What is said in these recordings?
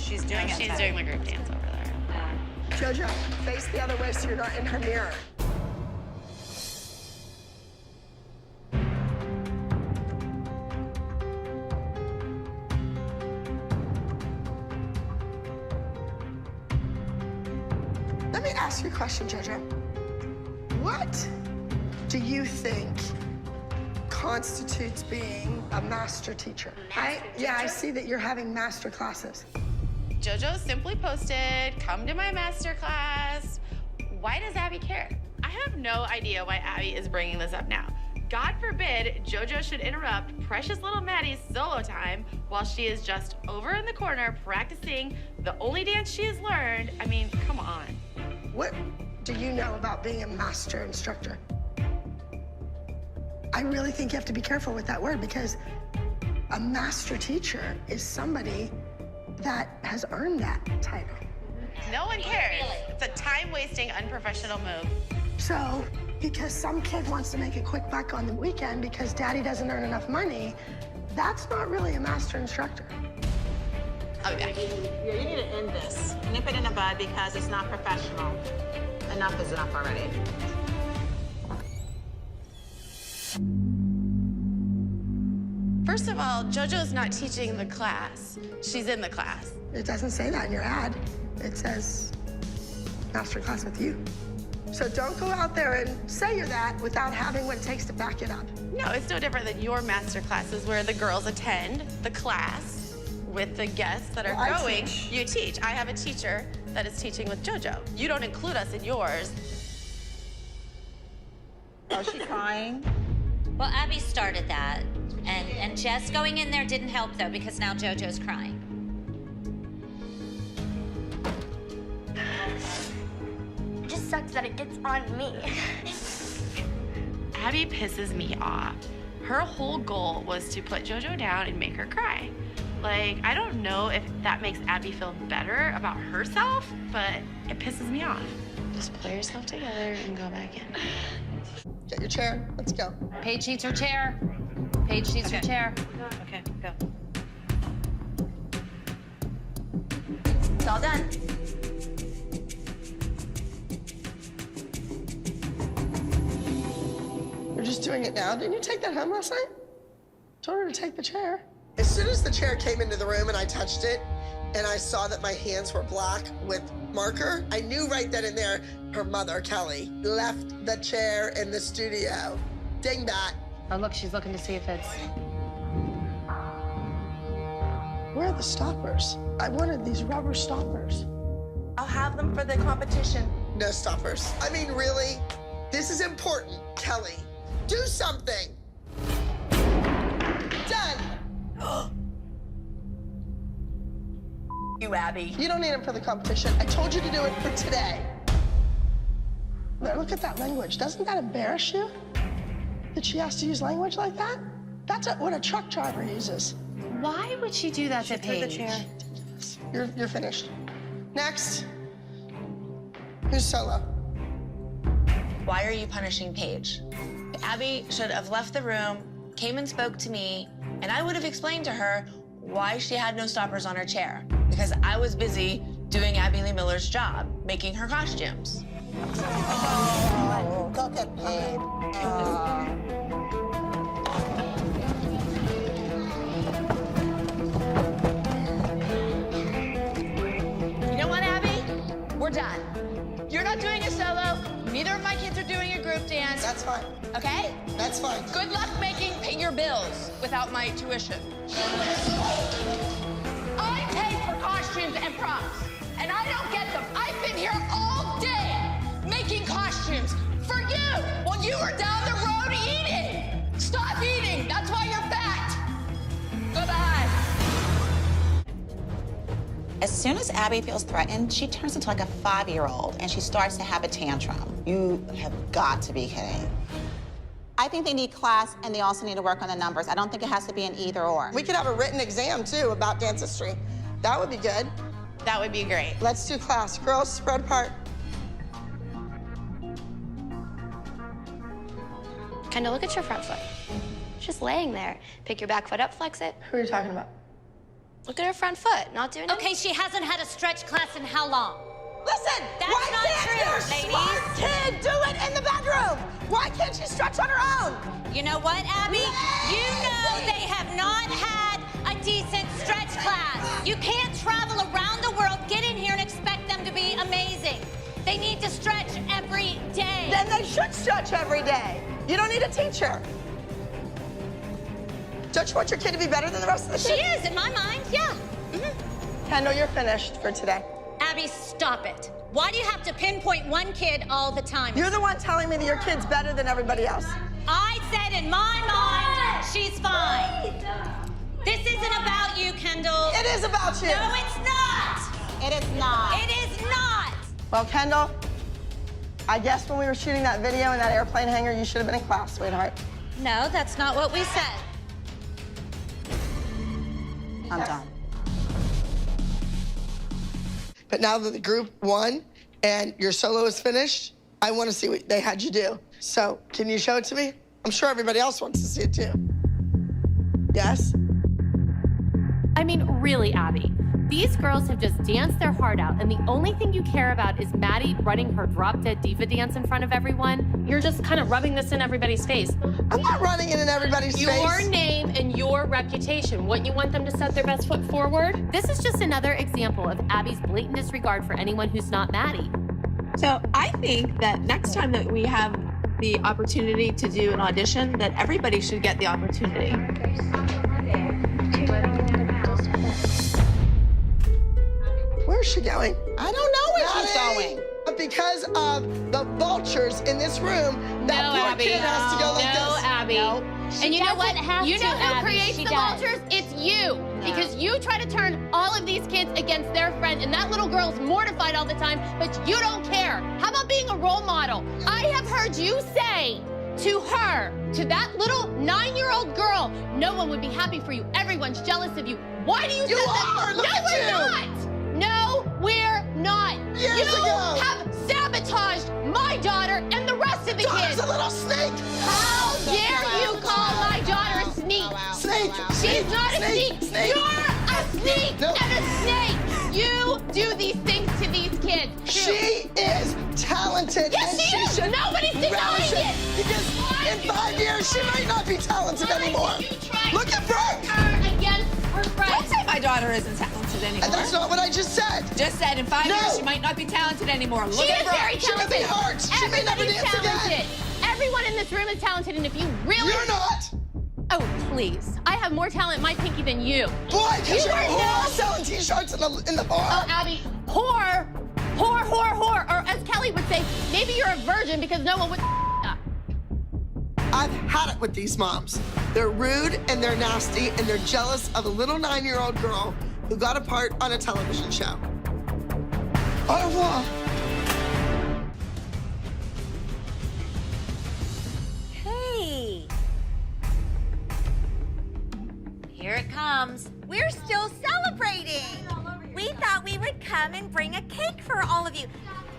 because she's doing it. She's doing the group dance over there. JoJo, face the other way so you're not in her mirror. Let me ask you a question, JoJo. What do you think constitutes being a master teacher? Yeah, I see that you're having master classes. JoJo simply posted, come to my master class. Why does Abby care? I have no idea why Abby is bringing this up now. God forbid JoJo should interrupt precious little Maddie's solo time while she is just over in the corner practicing the only dance she has learned. I mean, come on. What do you know about being a master instructor? I really think you have to be careful with that word because a master teacher is somebody that has earned that title. No one cares. It's a time-wasting, unprofessional move. So, because some kid wants to make a quick buck on the weekend because daddy doesn't earn enough money, that's not really a master instructor. I'll be back. Yeah, you need to end this. Nip it in the bud because it's not professional. Enough is enough already. First of all, JoJo's not teaching the class. She's in the class. It doesn't say that in your ad. It says master class with you. So don't go out there and say you're that without having what it takes to back it up. No, it's no different than your master classes where the girls attend the class with the guests that are Well, I going. teach. You teach. I have a teacher that is teaching with JoJo. You don't include us in yours. Oh, she's crying. Well, Abby started that, and Jess going in there didn't help, though, because now JoJo's crying. It just sucks that it gets on me. Abby pisses me off. Her whole goal was to put JoJo down and make her cry. Like, I don't know if that makes Abby feel better about herself, but it pisses me off. Just pull yourself together and go back in. Get your chair. Let's go. Paige needs her chair. Paige needs her chair. Okay, go. It's all done. You're just doing it now. Didn't you take that home last night? Told her to take the chair. As soon as the chair came into the room and I touched it, and I saw that my hands were black with marker, I knew right then and there her mother, Kelly, left the chair in the studio. Dingbat. Oh, look, she's looking to see if it's... Where are the stoppers? I wanted these rubber stoppers. I'll have them for the competition. No stoppers. I mean, really? This is important, Kelly. Do something. Done. You, Abby. You don't need them for the competition. I told you to do it for today. Look at that language. Doesn't that embarrass you? That she has to use language like that? That's what a truck driver uses. Why would she do that to Paige? You're finished. Next. Who's solo? Why are you punishing Paige? Abby should have left the room, came and spoke to me, and I would have explained to her why she had no stoppers on her chair. Because I was busy doing Abby Lee Miller's job, making her costumes. Oh, go get paid. You know what, Abby? We're done. You're not doing a solo. Neither of my kids are doing a group dance. That's fine. Okay? That's fine. Good luck paying your bills without my tuition. I pay for costumes and props, and I don't get them. I've been here all day making costumes for you while you were down the road eating. Stop eating. That's why you're fat. Goodbye. As soon as Abby feels threatened, she turns into like a 5-year-old and she starts to have a tantrum. You have got to be kidding. I think they need class and they also need to work on the numbers. I don't think it has to be an either or. We could have a written exam, too, about dance history. That would be good. That would be great. Let's do class. Girls, spread apart. Kind of look at your front foot. It's just laying there. Pick your back foot up, flex it. Who are you talking about? Look at her front foot, not doing it. Okay, she hasn't had a stretch class in how long? Listen, That's why not can't true, your ladies. smart kid do it in the bedroom? Why can't she stretch on her own? You know what, Abby? You know they have not had a decent stretch class. You can't travel around the world, get in here and expect them to be amazing. They need to stretch every day. Then they should stretch every day. You don't need a teacher. Don't you want your kid to be better than the rest of the She kids? is, in my mind, yeah. Kendall, you're finished for today. Abby, stop it. Why do you have to pinpoint one kid all the time? You're the one telling me that your kid's better than everybody else. I said in my mind, she's fine. This isn't about you, Kendall. It is about you. No, it's not. It is not. It is not. Well, Kendall, I guess when we were shooting that video in that airplane hangar, you should have been in class, sweetheart. No, that's not what we said. I'm done. But now that the group won and your solo is finished, I want to see what they had you do. So, can you show it to me? I'm sure everybody else wants to see it too. Yes? I mean, really, Abby. These girls have just danced their heart out, and the only thing you care about is Maddie running her drop-dead diva dance in front of everyone. You're just kind of rubbing this in everybody's face. I'm not running it in everybody's face. Your name and your reputation. Wouldn't you want them to set their best foot forward? This is just another example of Abby's blatant disregard for anyone who's not Maddie. So I think that next time that we have the opportunity to do an audition, that everybody should get the opportunity. Where's she going? I don't know where she's Maddie! going. Because of the vultures in this room, that poor kid has to go like this. Abby. And you know what? You know who Abby. creates She the does. vultures? It's you. Because you try to turn all of these kids against their friend, and that little girl's mortified all the time, but you don't care. How about being a role model? I have heard you say to her, to that little 9-year-old girl, no one would be happy for you. Everyone's jealous of you. Why do you say that? are! Look No, at we're you! not. No, we're not. Years you ago. have sabotaged my daughter and the rest of the Daughter's kids. a little snake! How dare you call my daughter a sneak? Snake! She's not a sneak. Snake! You're a sneak No. and a snake. You do these things to these kids. She is talented. Yes, and she is. should Nobody's relish denying it. Because in 5 years, she might not be talented anymore. You tried Look at Brooke! her against her Don't friends. say my daughter isn't talented anymore. And that's not what I just said. Just said in 5 No. years she might not be talented anymore. Look She at is Brooke. very She could be talented. hurt. She may never Everybody's dance talented. again. Everyone in this room is talented, and if you really... You're not. Oh, please. I have more talent in my pinky than you. Boy, because You you're are a whore no- selling T-shirts in the bar. Oh, Abby, whore. Or as Kelly would say, maybe you're a virgin because no one would... I've had it with these moms. They're rude and they're nasty and they're jealous of a little 9-year-old girl who got a part on a television show. Au revoir. Hey. Here it comes. We're still celebrating. We thought we would come and bring a cake for all of you.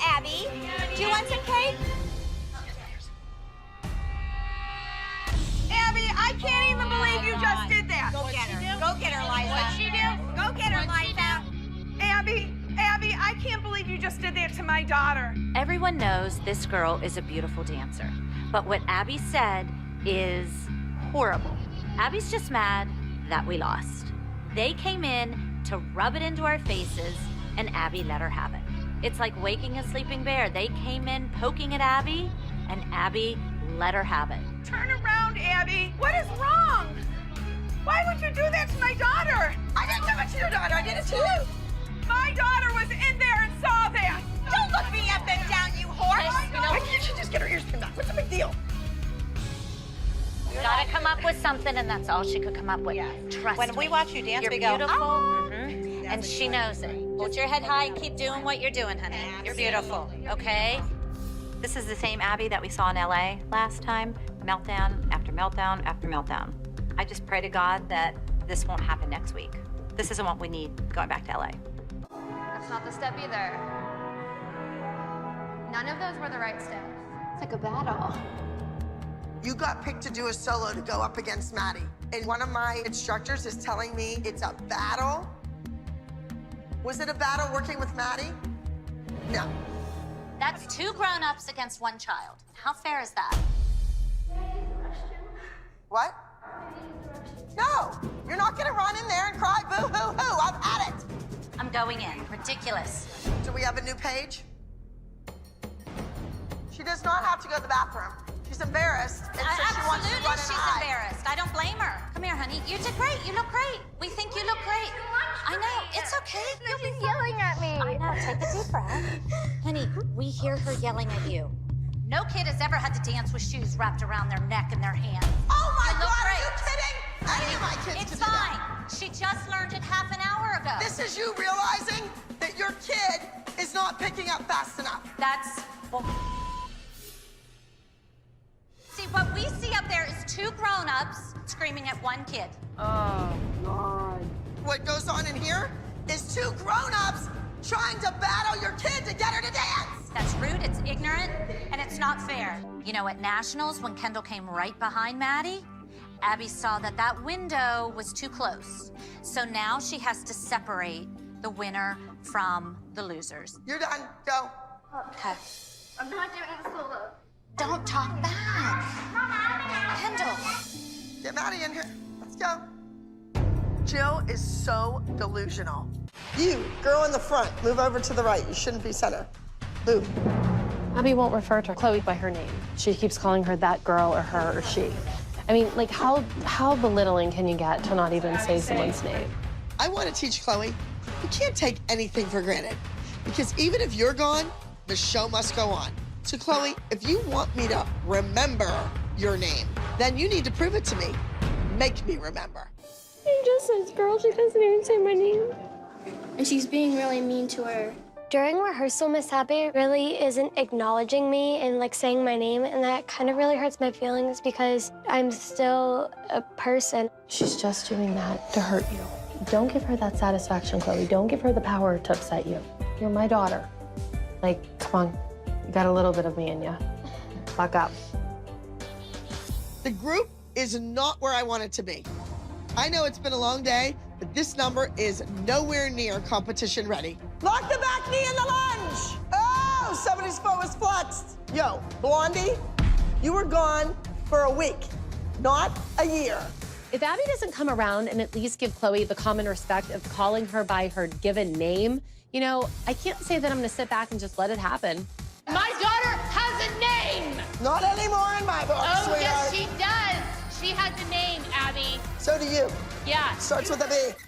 Abby, do you want some cake? Abby, I can't even believe you just did that. Go get her. Go get her, Liza. What'd she do? Go get her, Liza. Abby, I can't believe you just did that to my daughter. Everyone knows this girl is a beautiful dancer, but what Abby said is horrible. Abby's just mad that we lost. They came in to rub it into our faces, and Abby let her have it. It's like waking a sleeping bear. They came in poking at Abby, and Abby let her have it. Turn around, Abby. What is wrong? Why would you do that to my daughter? I didn't do it to your daughter. I did it to you. My daughter was in there and saw that. Don't look me up and down, you horse. Why can't she just get her ears pinned back? What's the big deal? Gotta come up with something, and that's all she could come up with. Trust me. When we watch you dance, You're we go, beautiful, "Oh." and she knows it. Hold your head high and keep doing what you're doing, honey. You're beautiful, okay? This is the same Abby that we saw in LA last time. Meltdown after meltdown after meltdown. I just pray to God that this won't happen next week. This isn't what we need going back to LA. That's not the step either. None of those were the right steps. It's like a battle. You got picked to do a solo to go up against Maddie. and one of my instructors is telling me it's a battle. Was it a battle working with Maddie? No. That's 2 grown-ups against 1 child. How fair is that? What? No, you're not gonna run in there and cry boo-hoo-hoo. I've had it. I'm going in. Ridiculous. Do we have a new page? She does not have to go to the bathroom. She's embarrassed, and so she wants to run and She's hide. embarrassed. I don't blame her. Come here, honey. You did great. You look great. We think you look great. I know. It's okay. You'll be yelling at me. I know. Take a deep breath. Honey, we hear her yelling at you. No kid has ever had to dance with shoes wrapped around their neck and their hands. Oh my You look God, great. are you kidding? Any of my kids It's could do fine. that. She just learned it half an hour ago. This is you realizing that your kid is not picking up fast enough. That's... See, what we see up there is 2 grown-ups screaming at 1 kid. Oh, God. What goes on in here is 2 grown-ups trying to battle your kid to get her to dance. That's rude, it's ignorant, and it's not fair. You know, at Nationals, when Kendall came right behind Maddie, Abby saw that that window was too close. So now she has to separate the winner from the losers. You're done. Go. Okay. I'm not doing the solo. Don't talk back. Kendall. Get Maddie in here. Let's go. Jill is so delusional. You, girl in the front, move over to the right. You shouldn't be center. Move. Abby won't refer to Chloe by her name. She keeps calling her that girl or her or she. I mean, like, how belittling can you get to not even say someone's name? I want to teach Chloe, you can't take anything for granted. Because even if you're gone, the show must go on. So Chloe, if you want me to remember your name, then you need to prove it to me. Make me remember. She just says girl, she doesn't even say my name. And she's being really mean to her. During rehearsal, Miss Abby really isn't acknowledging me and like saying my name, and that kind of really hurts my feelings because I'm still a person. She's just doing that to hurt you. Don't give her that satisfaction, Chloe. Don't give her the power to upset you. You're my daughter. Like, come on. You got a little bit of me in you. Buck up. The group is not where I want it to be. I know it's been a long day, but this number is nowhere near competition ready. Lock the back knee in the lunge. Oh, somebody's foot was flexed. Yo, Blondie, you were gone for a week, not a year. If Abby doesn't come around and at least give Chloe the common respect of calling her by her given name, you know, I can't say that I'm gonna sit back and just let it happen. My daughter has a name. Not anymore in my book, Oh, sweetheart. yes, she does. She has a name, Abby. So do you. Yeah. Starts with a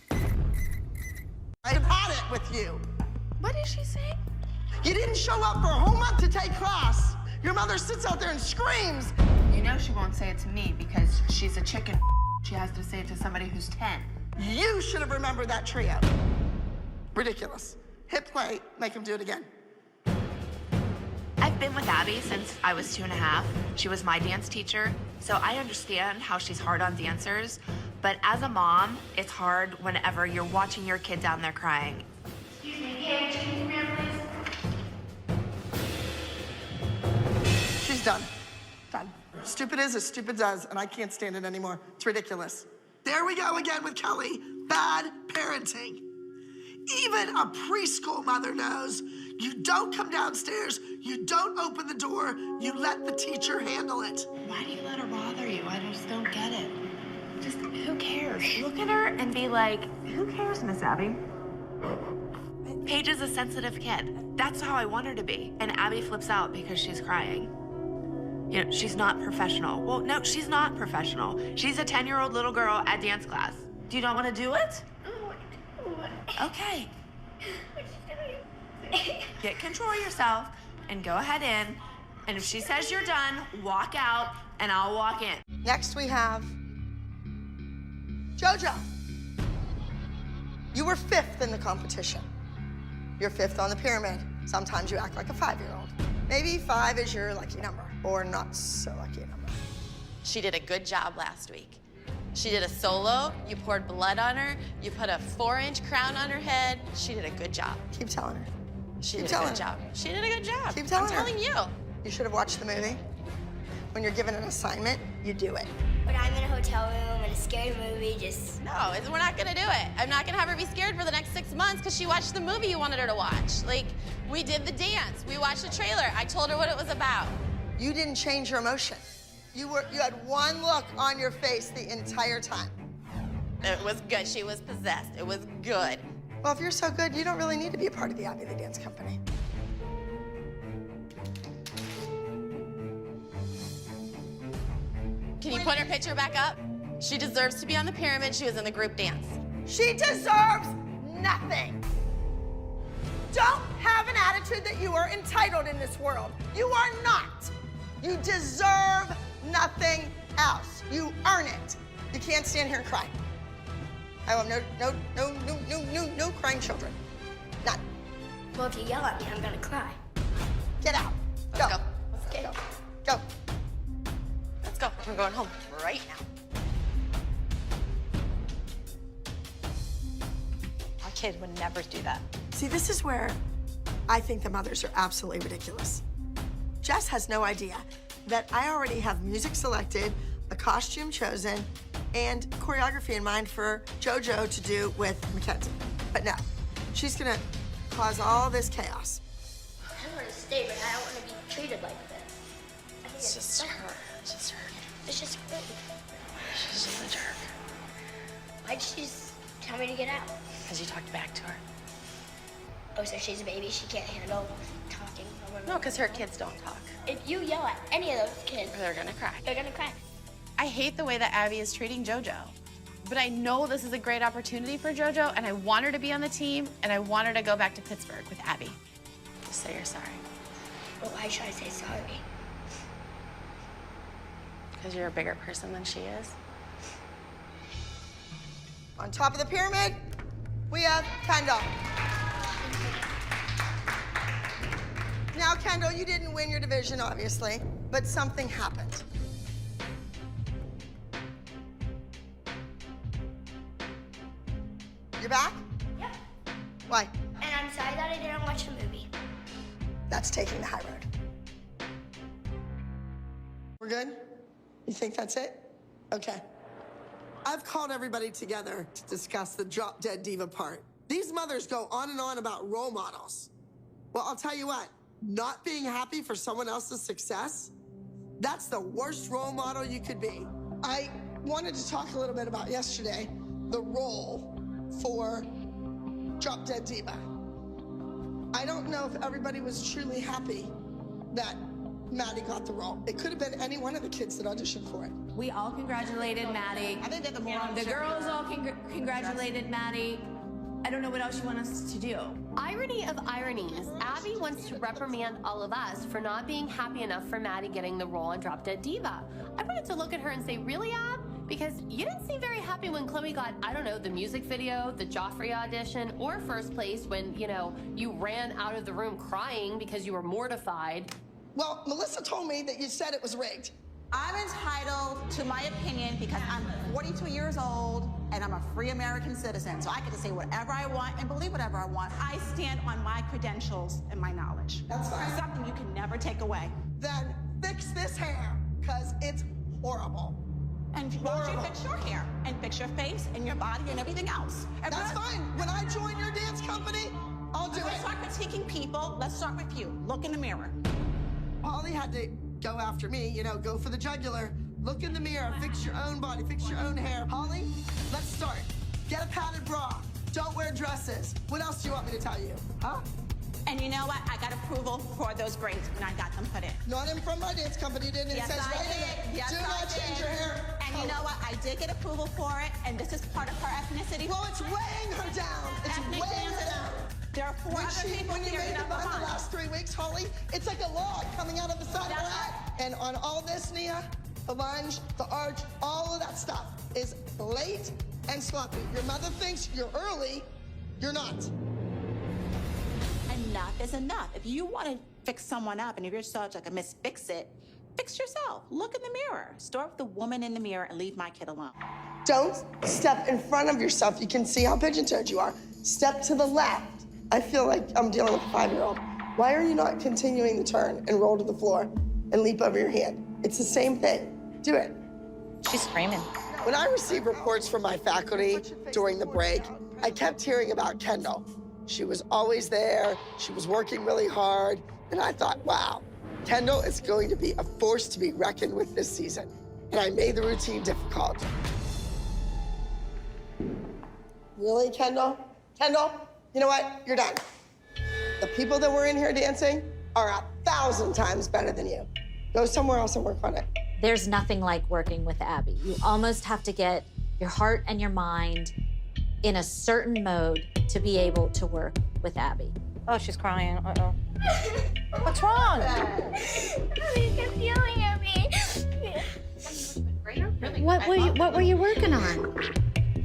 B. I've had it with you. What did she say? You didn't show up for a whole month to take class. Your mother sits out there and screams. You know she won't say it to me because she's a chicken. She has to say it to somebody who's 10. You should have remembered that trio. Ridiculous. Hit play, make him do it again. I've been with Abby since I was 2.5. She was my dance teacher, so I understand how she's hard on dancers. But as a mom, it's hard whenever you're watching your kid down there crying. Excuse me, can I change the please? She's done. Done. Stupid is as stupid does, and I can't stand it anymore. It's ridiculous. There we go again with Kelly. Bad parenting. Even a preschool mother knows you don't come downstairs, you don't open the door, you let the teacher handle it. Why do you let her bother you? I just don't get it. Just, who cares? Look at her and be like, who cares, Miss Abby? Paige is a sensitive kid. That's how I want her to be. And Abby flips out because she's crying. You know, she's not professional. Well, no, she's not professional. She's a 10-year-old little girl at dance class. Do you not want to do it? Okay. Get control of yourself and go ahead in. And if she says you're done, walk out and I'll walk in. Next we have JoJo. You were 5th in the competition. You're 5th on the pyramid. Sometimes you act like a 5-year-old. Maybe 5 is your lucky number, or not so lucky number. She did a good job last week. She did a solo, you poured blood on her, you put a 4-inch crown on her head. She did a good job. Keep telling her. She Keep did a telling good her. job. She did a good job. Keep telling I'm her. telling you. You should have watched the movie. When you're given an assignment, you do it. But I'm in a hotel room in a scary movie, just... No, we're not gonna do it. I'm not gonna have her be scared for the next 6 months because she watched the movie you wanted her to watch. Like, we did the dance, we watched the trailer, I told her what it was about. You didn't change your emotion. You had one look on your face the entire time. It was good, she was possessed, it was good. Well, if you're so good, you don't really need to be a part of the Abby the Dance Company. Can you put her picture back up? She deserves to be on the pyramid. She was in the group dance. She deserves nothing. Don't have an attitude that you are entitled in this world. You are not. You deserve nothing else. You earn it. You can't stand here and cry. I want no crying children. None. Well, if you yell at me, I'm gonna cry. Get out. Let's go. Okay. Go. Let's go. We're going home right now. Our kid would never do that. See, this is where I think the mothers are absolutely ridiculous. Jess has no idea that I already have music selected, a costume chosen, and choreography in mind for JoJo to do with Mackenzie. But no, she's gonna cause all this chaos. I want to stay, but I don't want to be treated like this. I think It's just her. It's just her. It's just rude. She's just a jerk. Why'd she just tell me to get out? Because you talked back to her. Oh, so she's a baby, she can't handle talking. No, because her kids don't talk. If you yell at any of those kids, They're gonna cry. they're gonna cry. I hate the way that Abby is treating JoJo. But I know this is a great opportunity for JoJo, and I want her to be on the team, and I want her to go back to Pittsburgh with Abby. Just say you're sorry. Well, why should I say sorry? Because you're a bigger person than she is. On top of the pyramid, we have Kendall. Now, Kendall, you didn't win your division, obviously, but something happened. You're back? Yep. Why? And I'm sorry that I didn't watch the movie. That's taking the high road. We're good? You think that's it? Okay. I've called everybody together to discuss the Drop Dead Diva part. These mothers go on and on about role models. Well, I'll tell you what, not being happy for someone else's success, that's the worst role model you could be. I wanted to talk a little bit about yesterday, the role for Drop Dead Diva. I don't know if everybody was truly happy that Maddie got the role. It could have been any one of the kids that auditioned for it. We all congratulated Maddie. I think that the girls all congratulated Maddie. I don't know what else you want us to do. Irony of ironies, Abby wants to reprimand all of us for not being happy enough for Maddie getting the role on Drop Dead Diva. I wanted to look at her and say, really, Ab? Because you didn't seem very happy when Chloe got, I don't know, the music video, the Joffrey audition, or first place when, you know, you ran out of the room crying because you were mortified. Well, Melissa told me that you said it was rigged. I'm entitled to my opinion because I'm 42 years old and I'm a free American citizen. So I get to say whatever I want and believe whatever I want. I stand on my credentials and my knowledge. That's fine. Something you can never take away. Then fix this hair, because it's horrible. And why don't you fix your hair and fix your face and your body and everything else? That's fine. When I join your dance company, I'll do Let's it. start critiquing people. Let's start with you. Look in the mirror. Holly had to go after me, you know, go for the jugular. Look in the mirror, fix your own body, fix your own hair. Holly, let's start. Get a padded bra. Don't wear dresses. What else do you want me to tell you? Huh? And you know what? I got approval for those braids when I got them put in. Not in from my dance company, didn't it? Yes, It says I right in did. it. Yes, Do I not did. change your hair. And you know what? I did get approval for it, and this is part of her ethnicity. Well, it's weighing her down. It's Ethnic weighing her dancer. down. There are four other people When you here made that the are bun the behind. last 3 weeks, Holly, it's like a log coming out of the side of her head. And on all this, Nia, the lunge, the arch, all of that stuff is late and sloppy. Your mother thinks you're early, you're not. Enough is enough. If you want to fix someone up, and if you're such like a Miss Fix-It, fix yourself. Look in the mirror. Start with the woman in the mirror and leave my kid alone. Don't step in front of yourself. You can see how pigeon-toed you are. Step to the left. I feel like I'm dealing with a 5-year-old. Why are you not continuing the turn and roll to the floor and leap over your hand? It's the same thing. Do it. She's screaming. When I received reports from my faculty during the break, I kept hearing about Kendall. She was always there, she was working really hard, and I thought, wow, Kendall is going to be a force to be reckoned with this season. And I made the routine difficult. Really, Kendall? Kendall, you know what? You're done. The people that were in here dancing are 1,000 times better than you. Go somewhere else and work on it. There's nothing like working with Abby. You almost have to get your heart and your mind in a certain mode to be able to work with Abby. Oh, she's crying. Uh-oh. What's wrong? Abby kept yelling at me. What were you working on?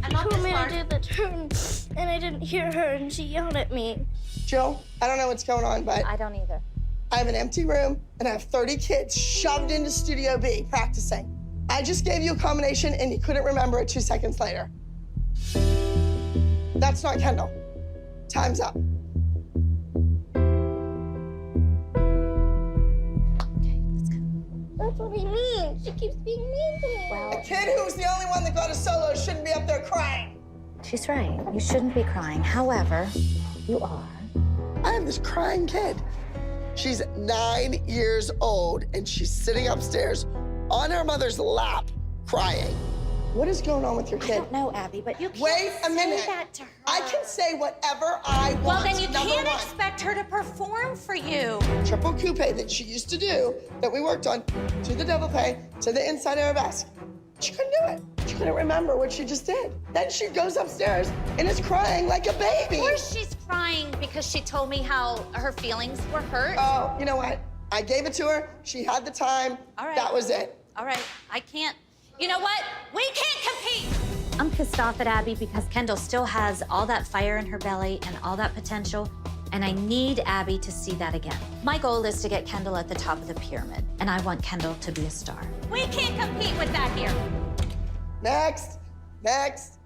She told me to do the turn, and I didn't hear her, and she yelled at me. Jill, I don't know what's going on, but I don't either. I have an empty room, and I have 30 kids shoved into Studio B practicing. I just gave you a combination, and you couldn't remember it 2 seconds later. That's not Kendall. Time's up. Okay, let's go. That's what I mean. She keeps being mean to me. A kid who's the only one that got a solo shouldn't be up there crying. She's right. You shouldn't be crying. However, you are. I have this crying kid. She's 9 years old, and she's sitting upstairs on her mother's lap, crying. What is going on with your kid? I don't know, Abby, but you can't Wait a minute. say that to her. I can say whatever I want. Well, then you Number can't one. expect her to perform for you. Triple coupe that she used to do, that we worked on, to the double pay, to the inside arabesque. She couldn't do it. She couldn't remember what she just did. Then she goes upstairs and is crying like a baby. Or she's crying because she told me how her feelings were hurt. Oh, you know what? I gave it to her. She had the time. All right. That was it. All right, I can't. You know what? We can't compete. I'm pissed off at Abby because Kendall still has all that fire in her belly and all that potential, and I need Abby to see that again. My goal is to get Kendall at the top of the pyramid, and I want Kendall to be a star. We can't compete with that here. Next. Next.